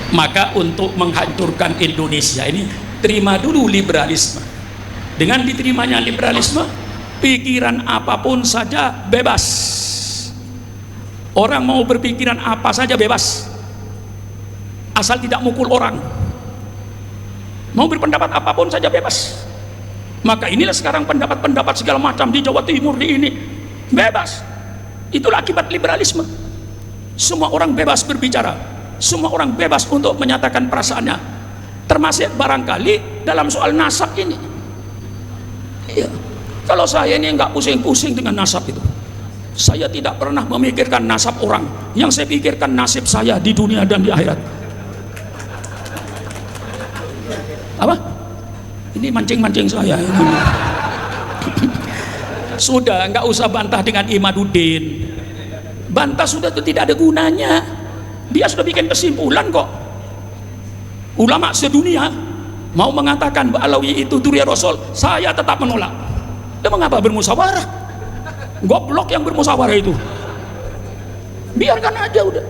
Maka untuk menghancurkan Indonesia ini, terima dulu liberalisme. Dengan diterimanya liberalisme, pikiran apapun saja bebas. Orang mau berpikiran apa saja bebas, asal tidak mukul orang. Mau berpendapat apapun saja bebas. Maka inilah sekarang pendapat-pendapat segala macam di Jawa Timur di ini bebas. Itulah akibat liberalisme. Semua orang bebas berbicara, semua orang bebas untuk menyatakan perasaannya, termasuk barangkali dalam soal nasab ini. Iya. Kalau saya ini nggak pusing-pusing dengan nasab itu, saya tidak pernah memikirkan nasab orang. Yang saya pikirkan nasib saya di dunia dan di akhirat. Apa? Ini mancing-mancing saya ini. Sudah, nggak usah bantah dengan Imaduddin. Bantah sudah, itu tidak ada gunanya. Dia sudah bikin kesimpulan kok. Ulama sedunia mau mengatakan Alawi itu duri Rasul, saya tetap menolak. Dia mengapa bermusyawarah? Goblok yang bermusyawarah itu. Biarkan aja udah.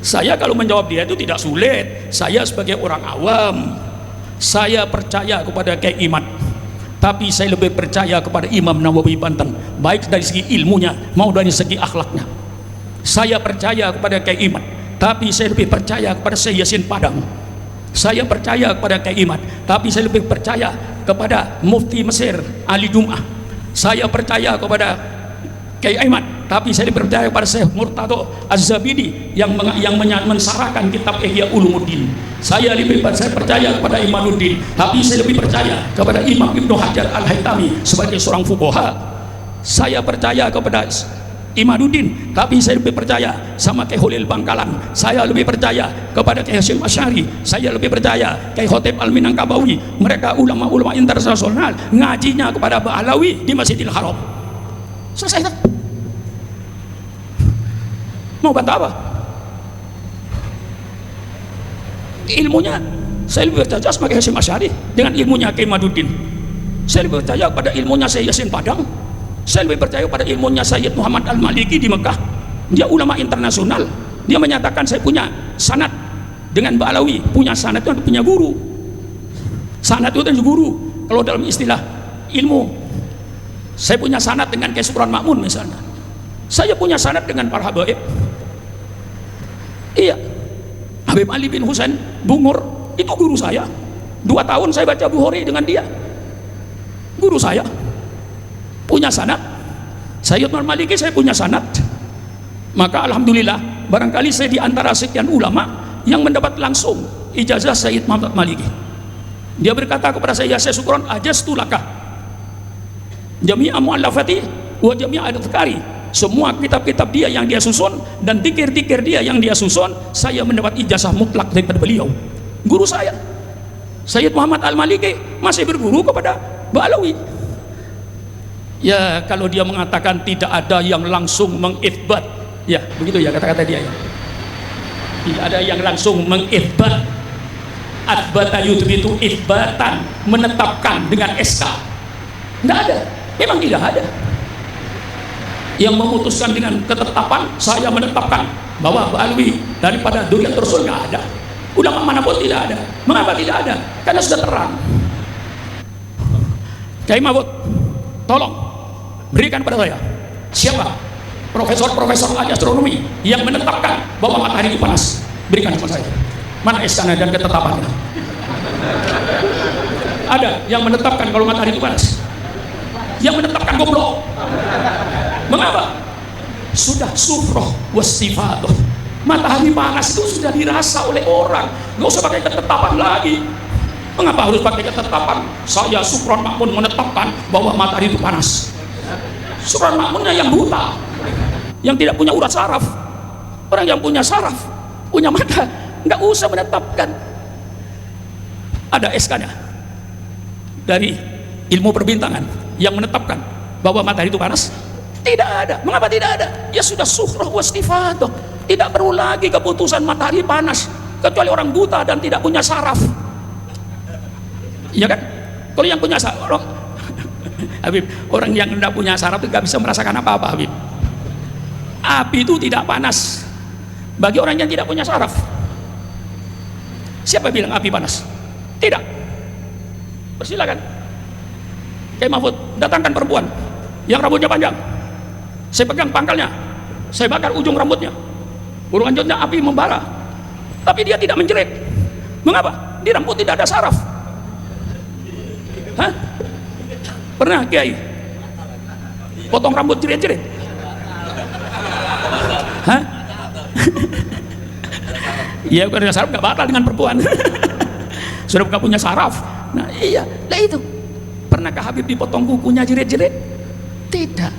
Saya kalau menjawab dia itu tidak sulit. Saya sebagai orang awam, saya percaya kepada Kiai Imad, tapi saya lebih percaya kepada Imam Nawawi Banten, baik dari segi ilmunya mau dari segi akhlaknya. Saya percaya kepada Kiai Imad, tapi saya lebih percaya kepada Syekh Yasin Padang. Saya percaya kepada Kiai Imad, tapi saya lebih percaya kepada Mufti Mesir Ali Jum'ah. Saya percaya kepada Kiai Imad, tapi saya lebih percaya kepada Syekh Murtado Az-Zabidi yang mensarahkan kitab Ihya Ulumuddin. Saya percaya kepada Imaduddin, tapi saya lebih percaya kepada Imam Ibnu Hajar Al-Haytami sebagai seorang fuqaha. Saya percaya kepada Imaduddin, tapi saya lebih percaya sama Kiai Holil Bangkalan. Saya lebih percaya kepada Kiai Hasyim Asy'ari. Saya lebih percaya Kiai Khotib Al-Minangkabawi. Mereka ulama-ulama internasional ngajinya kepada Ba'alawi di Masjidil Haram. Selesai tak? Mau bantah apa? Ilmunya saya lebih percaya sebagai Hasyim Asy'ari dengan ilmunya Kiai Imaduddin. Saya lebih percaya pada ilmunya Syekh Yasin Padang. Saya lebih percaya pada ilmunya Sayyid Muhammad Al-Maliki di Mekah. Dia ulama internasional. Dia menyatakan saya punya sanad dengan Ba'alawi. Punya sanad itu punya guru. Sanad itu adalah guru. Kalau dalam istilah ilmu, saya punya sanad dengan Kiai Supran Makmun misalnya. Saya punya sanad dengan para habaib. Iya, Habib Ali bin Husain Bungur itu guru saya. 2 tahun saya baca Bukhari dengan dia. Guru saya punya sanad. Sayyid Al-Maliki saya punya sanad. Maka alhamdulillah, barangkali saya di antara sekian ulama yang mendapat langsung ijazah Sayyid Muhammad Maliki. Dia berkata kepada saya, "Ya Syukron, ajastu laka jami'a mu'allafati wa jami'a adhkari." Semua kitab-kitab dia yang dia susun dan tikir-tikir dia yang dia susun, saya mendapat ijazah mutlak daripada beliau. Guru saya Sayyid Muhammad Al-Maliki masih berguru kepada Ba'alawi. Ya, kalau dia mengatakan tidak ada yang langsung mengithbat, ya begitu ya kata-kata dia ya. Tidak ada yang langsung mengithbat. Athbata yuthbitu itsbatan, menetapkan dengan SK. Tidak ada, memang tidak ada. Yang memutuskan dengan ketetapan, saya menetapkan bahwa Ba'alawi daripada Duriat Rasul nggak ada. Ulama manapun tidak ada. Mengapa tidak ada? Karena sudah terang. Kiai Mahfud, tolong berikan pada saya siapa profesor-profesor ahli astronomi yang menetapkan bahwa matahari itu panas. Berikan sama saya. Mana SK dan ketetapannya? Ada yang menetapkan kalau matahari itu panas? Yang menetapkan goblok. Mengapa? Sudah sufroh wasifatuh. Matahari panas itu sudah dirasa oleh orang. Nggak usah pakai ketetapan lagi. Mengapa harus pakai ketetapan? Saya Supron Makmun menetapkan bahwa matahari itu panas. Supron Makmunnya yang buta, yang tidak punya urat saraf. Orang yang punya saraf, punya mata, nggak usah menetapkan. Ada SK-nya dari ilmu perbintangan yang menetapkan bahwa matahari itu panas. Tidak ada. Mengapa tidak ada? Ya sudah sufroh wasifatuh. Tidak perlu lagi keputusan matahari panas kecuali orang buta dan tidak punya saraf. Iya kan? Kalau yang punya saraf, Habib, orang yang tidak punya saraf itu nggak bisa merasakan apa-apa, Habib. Api itu tidak panas bagi orang yang tidak punya saraf. Siapa bilang api panas? Tidak. Persilakan Kiai Mahfud datangkan perempuan yang rambutnya panjang, saya pegang pangkalnya, saya bakar ujung rambutnya, burung anjotnya api membara, tapi dia tidak menjerit. Mengapa? Di rambut tidak ada saraf. Hah? Pernah Kiai potong rambut jerit-jerit? Hah? Ya bukan ada saraf, gak bakal dengan perempuan. Sudah bukan punya saraf. Nah iya, lah itu. Pernahkah Habib dipotong kukunya jerit-jerit? Tidak.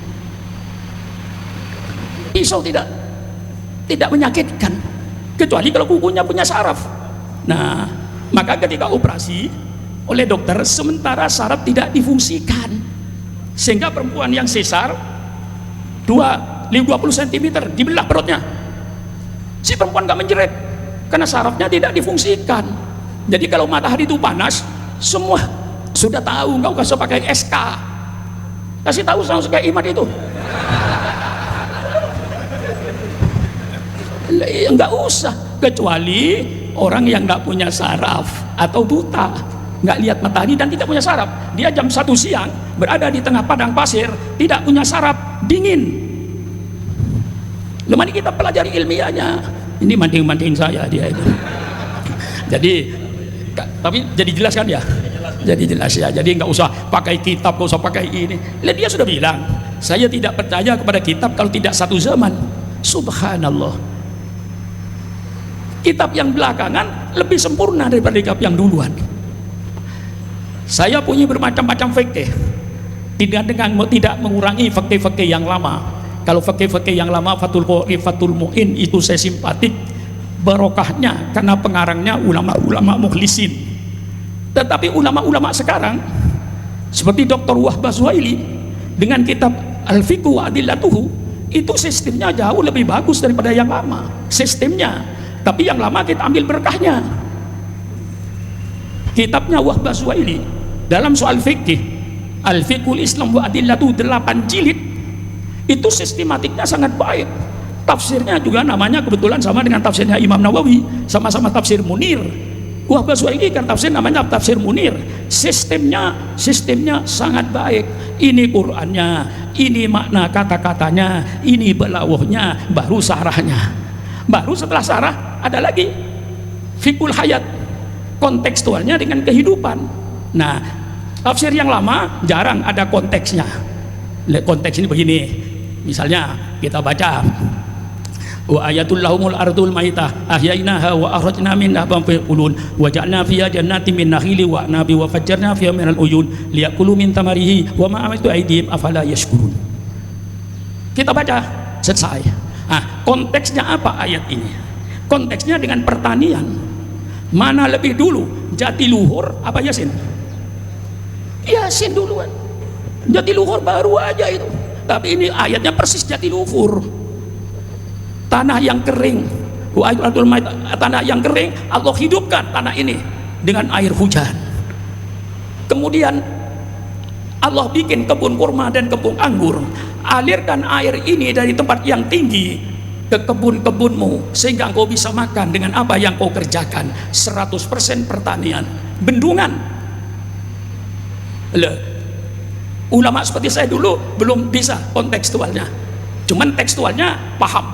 Pisau tidak menyakitkan, kecuali kalau kukunya punya saraf. Nah, maka ketika operasi oleh dokter, sementara saraf tidak difungsikan, sehingga perempuan yang sesar 20 cm dibelah perutnya, si perempuan gak menjerit karena sarafnya tidak difungsikan. Jadi kalau matahari itu panas, semua sudah tahu, nggak usah pakai SK, kasih tahu langsung kayak iman itu. Nggak usah, kecuali orang yang nggak punya saraf atau buta, nggak lihat matahari dan tidak punya saraf. Dia jam 1 siang berada di tengah padang pasir, tidak punya saraf, dingin. Lemari kita pelajari ilmiahnya. Ini manting-manting saya dia itu. Jadi tapi jadi jelas kan ya? Jadi jelas ya. Jadi nggak usah pakai kitab, nggak usah pakai ini. Lihat dia sudah bilang, saya tidak percaya kepada kitab kalau tidak satu zaman. Subhanallah. Kitab yang belakangan lebih sempurna daripada kitab yang duluan. Saya punya bermacam-macam fikih, tidak mengurangi fikih-fikih yang lama. Kalau fikih-fikih yang lama, Fathul Qori, Fathul Mu'in, itu saya simpatik barokahnya karena pengarangnya ulama-ulama mukhlisin. Tetapi ulama-ulama sekarang seperti Dr. Wahbah Zuhaili dengan kitab Al-Fiqh wa Adillatuhu, itu sistemnya jauh lebih bagus daripada yang lama sistemnya. Tapi yang lama kita ambil berkahnya. Kitabnya Wahbah Zuhaili dalam soal fikih, Al-Fiqhul Islam wa Adillatuhu 8 jilid, itu sistematiknya sangat baik. Tafsirnya juga namanya kebetulan sama dengan tafsirnya Imam Nawawi, sama-sama tafsir Munir. Wahbah Zuhaili kan tafsir namanya tafsir Munir. Sistemnya sangat baik. Ini Qur'annya, ini makna kata-katanya, ini belawahnya, baru sarahnya. Baru setelah sarah ada lagi fikul hayat, kontekstualnya dengan kehidupan. Nah, tafsir yang lama jarang ada konteksnya. Konteks ini begini, misalnya kita baca wa ayatul lahumul ardul maitah ahyainaha wa akhrajna minha habban wa ja'alna fiha jannatin min nakhili wa a'nabi wa fajjarna fiha minal uyun liyakulu min tamarihi wa ma amatu aydihim afala yashkurun. Kita baca selesai. Nah, konteksnya apa ayat ini? Konteksnya dengan pertanian. Mana lebih dulu, Jatiluhur apa Yasin? Yasin duluan. Jatiluhur baru aja itu. Tapi ini ayatnya persis Jatiluhur. Tanah yang kering, tanah yang kering, Allah hidupkan tanah ini dengan air hujan. Kemudian Allah bikin kebun kurma dan kebun anggur, alirkan air ini dari tempat yang tinggi ke kebun-kebunmu sehingga engkau bisa makan dengan apa yang kau kerjakan. 100% pertanian. Bendungan. Ulama seperti saya dulu belum bisa kontekstualnya, cuman tekstualnya paham,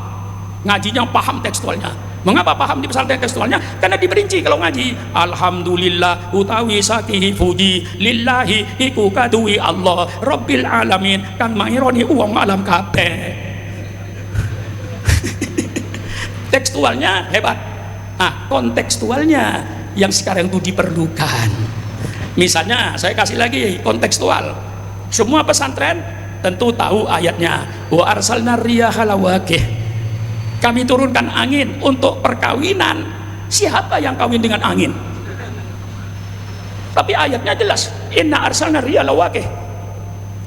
ngajinya paham tekstualnya. Mengapa paham di pesantren tekstualnya? Karena diperinci kalau ngaji. Alhamdulillah utawi sakihi fuji lillahi iku kadui Allah Rabbil alamin kang maironi uang alam kabeh. Tekstualnya hebat. Ah, kontekstualnya yang sekarang itu diperlukan. Misalnya saya kasih lagi kontekstual. Semua pesantren tentu tahu ayatnya. Wa arsalna riyaha lawaqih. Kami turunkan angin untuk perkawinan. Siapa yang kawin dengan angin? Tapi ayatnya jelas. Inna arsalna riyaha lawaqih.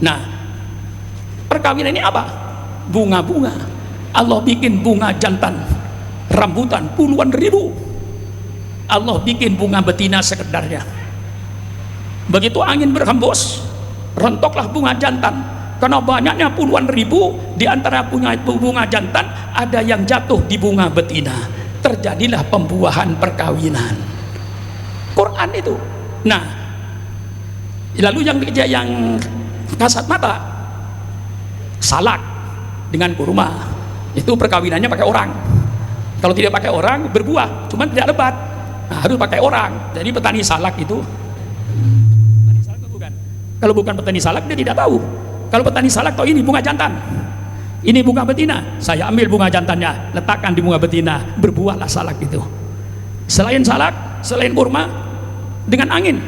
Nah, perkawinan ini apa? Bunga-bunga. Allah bikin bunga jantan, rambutan puluhan ribu. Allah bikin bunga betina sekedarnya. Begitu angin berhembus, rontoklah bunga jantan, karena banyaknya puluhan ribu di antara bunga jantan ada yang jatuh di bunga betina, terjadilah pembuahan perkawinan. Quran itu. Nah, lalu yang kasat mata, salak dengan kurma, itu perkawinannya pakai orang. Kalau tidak pakai orang berbuah, cuma tidak lebat. Nah, harus pakai orang. Jadi petani salak itu, petani salak bukan. Kalau bukan petani salak dia tidak tahu. Kalau petani salak tahu ini bunga jantan, ini bunga betina, saya ambil bunga jantannya, letakkan di bunga betina, berbuahlah salak itu. Selain salak, selain kurma, dengan angin.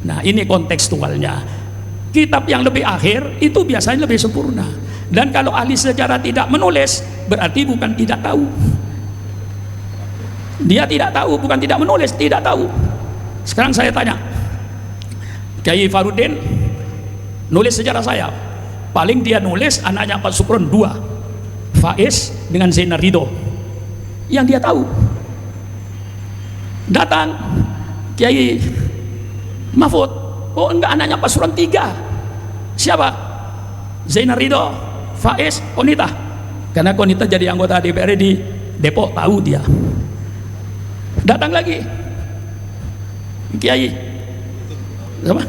Nah, ini kontekstualnya. Kitab yang lebih akhir itu biasanya lebih sempurna. Dan kalau ahli sejarah tidak menulis, berarti bukan tidak tahu. Dia tidak tahu, bukan tidak menulis, tidak tahu. Sekarang saya tanya, Kiai Farudin nulis sejarah saya, paling dia nulis anaknya Pak Sukron 2, Faiz dengan Zainal Ridho, yang dia tahu. Datang Kiai Mahfud, oh enggak, anaknya Pak Sukron 3, siapa? Zainal Ridho, Faiz, Konita, karena Konita jadi anggota DPR di Depok, tahu dia. Datang lagi Kiai sama,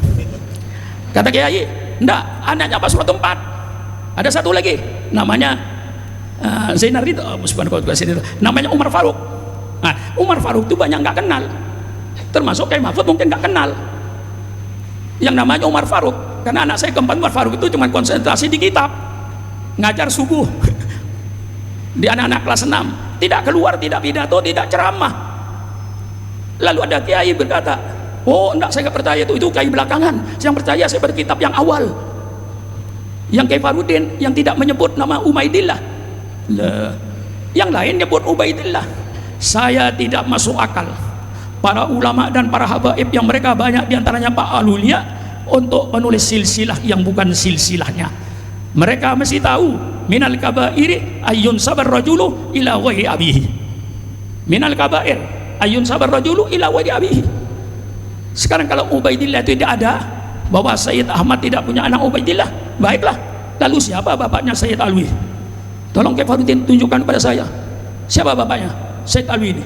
kata Kiai, enggak, anaknya Pak Surat 4, ada satu lagi namanya Zainal Ridho, namanya Umar Faruk. Nah, Umar Faruk itu banyak nggak kenal, termasuk Kiai Mahfud mungkin nggak kenal yang namanya Umar Faruk, karena anak saya keempat Umar Faruk itu cuma konsentrasi di kitab, ngajar subuh di anak-anak kelas 6, tidak keluar, tidak pidato, tidak ceramah. Lalu ada kiai berkata, oh enggak, saya nggak percaya itu kiai belakangan, yang percaya saya pada kitab yang awal, yang Kiai Farudin yang tidak menyebut nama Ubaidillah, yang lain nyebut Ubaidillah. Saya tidak masuk akal para ulama dan para habaib yang mereka banyak diantaranya Pak Alulia untuk menulis silsilah yang bukan silsilahnya. Mereka mesti tahu minal kabairi ayyun sabar rajulu ila wahi abihi, minal kabair ayun sabar rajulu ila wadi abihi. Sekarang kalau Ubaidillah itu tidak ada, bahwa Sayyid Ahmad tidak punya anak Ubaidillah, baiklah, lalu siapa bapaknya Sayyid Alwi? Tolong Kiai Farudin tunjukkan kepada saya, siapa bapaknya Sayyid Alwi ini.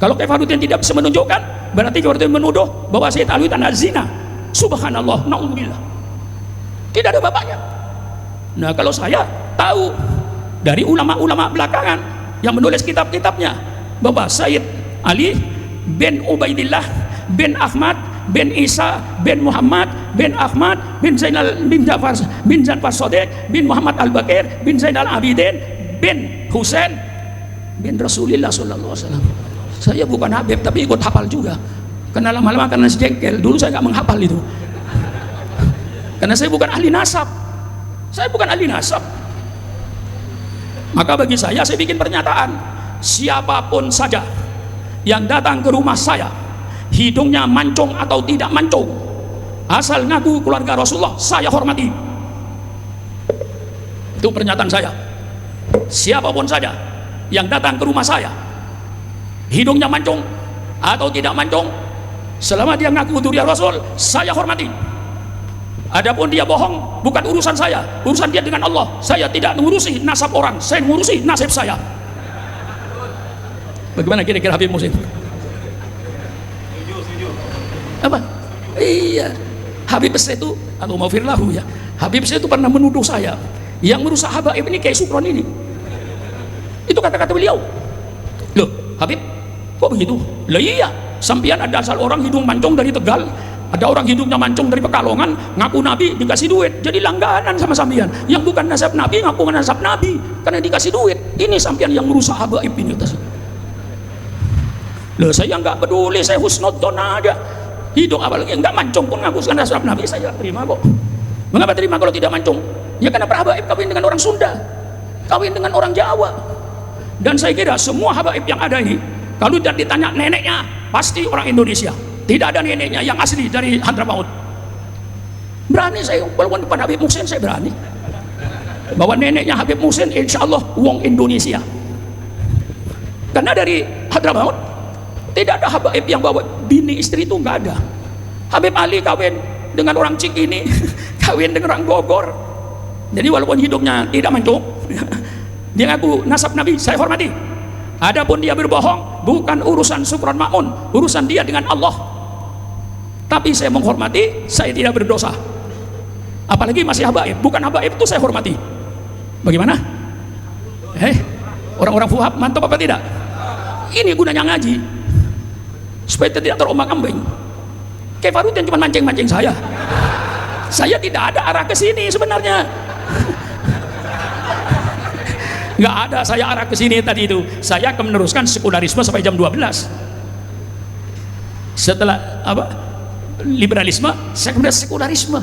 Kalau Kiai Farudin tidak bisa menunjukkan, berarti Kiai Farudin menuduh bahwa Sayyid Alwi itu anak zina. Subhanallah, na'udzubillah, tidak ada bapaknya. Nah, kalau saya tahu dari ulama-ulama belakangan yang menulis kitab-kitabnya bahwa Sayyid Ali bin Ubaidillah bin Ahmad bin Isa bin Muhammad bin Ahmad bin Zainal bin Jafar Sodiq bin Muhammad Al-Bakir bin Zainal Abidin bin Husain bin Rasulullah sallallahu alaihi wasallam. Saya bukan Habib tapi ikut hafal juga, karena lama-lama karena sejengkel, dulu saya nggak menghafal itu karena saya bukan ahli nasab, saya bukan ahli nasab. Maka bagi saya bikin pernyataan, siapapun saja yang datang ke rumah saya, hidungnya mancung atau tidak mancung, asal ngaku keluarga Rasulullah, saya hormati. Itu pernyataan saya. Siapapun saja yang datang ke rumah saya, hidungnya mancung atau tidak mancung, selama dia ngaku duri Rasul, saya hormati. Adapun dia bohong, bukan urusan saya, urusan dia dengan Allah. Saya tidak mengurusi nasab orang, saya mengurusi nasib saya. Bagaimana kira-kira Habib Muhsin? Apa? Iya, Habib saya itu, atau maufirlahu ya, Habib saya itu pernah menuduh saya yang merusak habaib ini kayak Sukron ini. Itu kata-kata beliau. Loh, Habib, kok begitu? Lah iya, sampian ada asal orang hidung mancung dari Tegal, ada orang hidungnya mancung dari Pekalongan, ngaku Nabi, dikasih duit, jadi langganan sama sampian. Yang bukan nasab Nabi, ngaku nasab Nabi, karena dikasih duit. Ini sampian yang merusak habaib ini. Loh, saya nggak peduli, saya husnudon aja. Hidung apalagi nggak mancung pun ngaku nasab Nabi, saya terima kok. Mengapa terima kalau tidak mancung? Ya karena para habaib kawin dengan orang Sunda, kawin dengan orang Jawa. Dan saya kira semua habaib yang ada ini, kalau tidak ditanya neneknya, pasti orang Indonesia. Tidak ada neneknya yang asli dari Hadramaut. Berani saya, walaupun depan Habib Muhsin saya berani, bahwa neneknya Habib Muhsin insya Allah wong Indonesia. Karena dari Hadramaut tidak ada habaib yang bawa bini istri, itu nggak ada. Habib Ali kawin dengan orang Cikini kawin dengan orang Bogor. Jadi walaupun hidupnya tidak mancung, dia ngaku nasab Nabi, saya hormati. Adapun dia berbohong, bukan urusan Sukron Makmun, urusan dia dengan Allah. Tapi saya menghormati, saya tidak berdosa. Apalagi masih habaib, bukan habaib itu saya hormati. Bagaimana? Orang-orang fuhab mantap apa tidak? Ini gunanya ngaji, supaya tidak terombang-ambing. Kayak Farud yang cuma mancing-mancing saya. Saya tidak ada arah ke sini sebenarnya. Nggak ada saya arah ke sini tadi itu. Saya akan meneruskan sekularisme sampai jam 12. Setelah liberalisme, saya kemudian sekularisme.